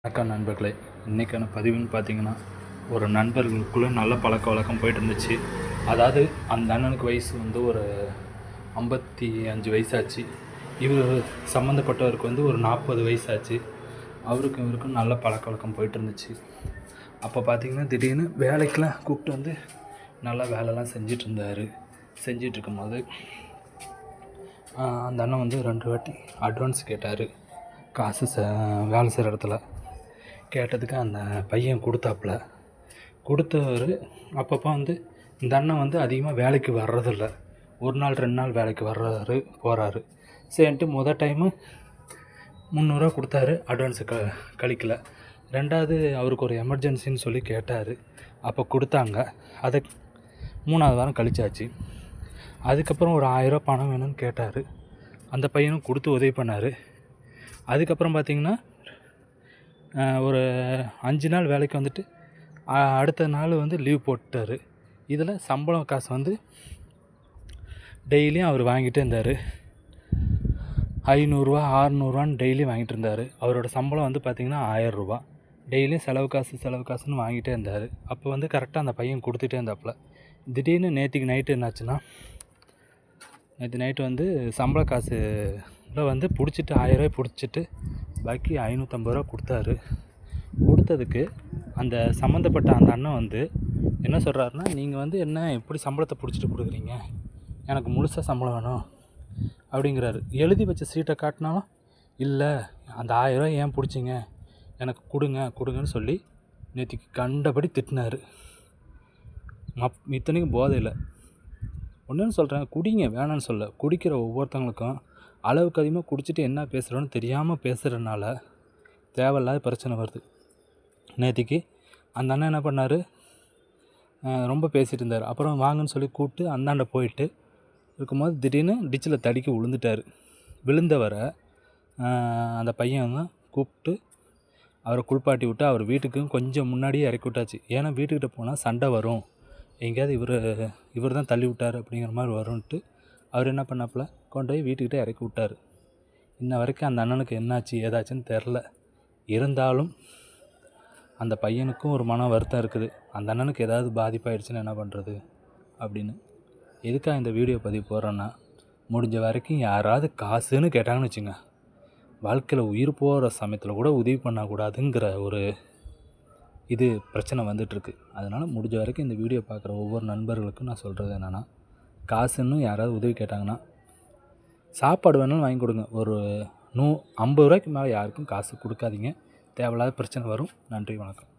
வணக்கம் நண்பர்களே. இன்றைக்கான பதிவுன்னு பார்த்தீங்கன்னா, ஒரு நண்பர்களுக்குள்ளே நல்ல பழக்க வழக்கம் போயிட்டு இருந்துச்சு. அதாவது அந்த அண்ணனுக்கு வயசு வந்து ஒரு 55 வயசாச்சு. இவர் சம்மந்தப்பட்டவருக்கு வந்து ஒரு 40 வயசாச்சு. அவருக்கும் இவருக்கும் நல்ல பழக்க வழக்கம் போயிட்டு இருந்துச்சு. அப்போ பார்த்திங்கன்னா திடீர்னு வேலைக்கெலாம் கூப்பிட்டு வந்து நல்லா வேலைலாம் செஞ்சிட்ருந்தார். செஞ்சிட்ருக்கும்போது அந்த அண்ணன் வந்து 2 வாட்டி அட்வான்ஸ் கேட்டார். காசு வேலை செய்கிற இடத்துல கேட்டதுக்கு அந்த பையன் கொடுத்தவர் அப்பப்போ வந்து இந்த அண்ணன் வந்து அதிகமாக வேலைக்கு வர்றதில்ல. 1 நாள் 2 நாள் வேலைக்கு போகிறாரு. சரின்ட்டு மொதல் டைமு 300 கொடுத்தாரு. அட்வான்ஸு கழிக்கல. 2வது அவருக்கு ஒரு எமர்ஜென்சின்னு சொல்லி கேட்டார். அப்போ கொடுத்தாங்க. அதை 3வது வாரம் கழிச்சாச்சு. அதுக்கப்புறம் ஒரு 1000 பணம் வேணும்னு கேட்டார். அந்த பையனும் கொடுத்து உதவி பண்ணார். அதுக்கப்புறம் பார்த்திங்கன்னா ஒரு 5 நாள் வேலைக்கு வந்துட்டு அடுத்த நாள் வந்து லீவ் போட்டார். இதில் சம்பளம் காசு வந்து டெய்லியும் அவர் வாங்கிட்டே இருந்தார். 500 600 டெய்லியும் வாங்கிட்டு இருந்தார். அவரோட சம்பளம் வந்து பார்த்திங்கன்னா 1000 ரூபா. டெய்லியும் செலவு காசுன்னு வாங்கிட்டே இருந்தார். அப்போ வந்து கரெக்டாக அந்த பையன் கொடுத்துட்டே இருந்தாப்புல. திடீர்னு நேற்று நைட்டு வந்து சம்பள காசில் வந்து பிடிச்சிட்டு 1000 ரூபாய் பிடிச்சிட்டு பாக்கி 550 ரூபா கொடுத்தாரு. கொடுத்ததுக்கு அந்த சம்மந்தப்பட்ட அந்த அண்ணன் வந்து என்ன சொல்கிறாருன்னா, நீங்கள் வந்து என்ன எப்படி சம்பளத்தை பிடிச்சிட்டு கொடுக்குறீங்க, எனக்கு முழுசாக சம்பளம் வேணும் அப்படிங்கிறாரு. எழுதி வச்ச சீட்டை காட்டினாலும் இல்லை, அந்த 1000 ரூபாய் ஏன் பிடிச்சிங்க, எனக்கு கொடுங்கன்னு சொல்லி நேற்றுக்கு கண்டபடி திட்டினார். இத்தனைக்கும் போதையில். ஒன்றுன்னு சொல்கிறேன், குடிங்க, வேணான்னு சொல்ல. குடிக்கிற ஒவ்வொருத்தவங்களுக்கும் அளவுக்கு அதிகமாக குடிச்சிட்டு என்ன பேசுகிறோன்னு தெரியாமல் பேசுகிறதுனால தேவையில்லாத பிரச்சனை வருது. நேற்றுக்கு அந்த அண்ணன் என்ன பண்ணார், ரொம்ப பேசிகிட்டு இருந்தார். அப்புறம் வாங்கன்னு சொல்லி கூப்பிட்டு அந்தாண்ட போயிட்டு இருக்கும்போது திடீர்னு டிச்சில் தடுக்கி விழுந்துட்டார். விழுந்தவரை அந்த பையன் தான் கூப்பிட்டு அவரை குளிப்பாட்டி விட்டு அவர் வீட்டுக்கும் கொஞ்சம் முன்னாடியே இறக்கி விட்டாச்சு. ஏன்னா வீட்டுக்கிட்ட போனால் சண்டை வரும், எங்கேயாவது இவர் தான் தள்ளி விட்டார் அப்படிங்கிற மாதிரி வரும்ன்ட்டு அவர் என்ன பண்ணாப்புல கொண்டு போய் வீட்டுக்கிட்டே இறக்கி விட்டார். இன்ன வரைக்கும் அந்த அண்ணனுக்கு என்னாச்சு ஏதாச்சுன்னு தெரில. இருந்தாலும் அந்த பையனுக்கும் ஒரு மன வருத்தம் இருக்குது. அந்த அண்ணனுக்கு ஏதாவது பாதிப்பாயிடுச்சுன்னு என்ன பண்ணுறது அப்படின்னு. எதுக்காக இந்த வீடியோ பதிவு போடுறேன்னா, முடிஞ்ச வரைக்கும் யாராவது காசுன்னு கேட்டாங்கன்னு வச்சுங்க, வாழ்க்கையில் உயிர் போகிற சமயத்தில் கூட உதவி பண்ணக்கூடாதுங்கிற ஒரு பிரச்சனை வந்துட்டுருக்கு. அதனால் முடிஞ்ச வரைக்கும் இந்த வீடியோ பார்க்குற ஒவ்வொரு நண்பர்களுக்கும் நான் சொல்கிறது என்னென்னா, காசுன்னு யாராவது உதவி கேட்டாங்கன்னா சாப்பாடு வேணாலும் வாங்கி கொடுங்க. ஒரு 50 ரூபாய்க்கு மேலே யாருக்கும் காசு கொடுக்காதீங்க. தேவையில்லாத பிரச்சனை வரும். நன்றி, வணக்கம்.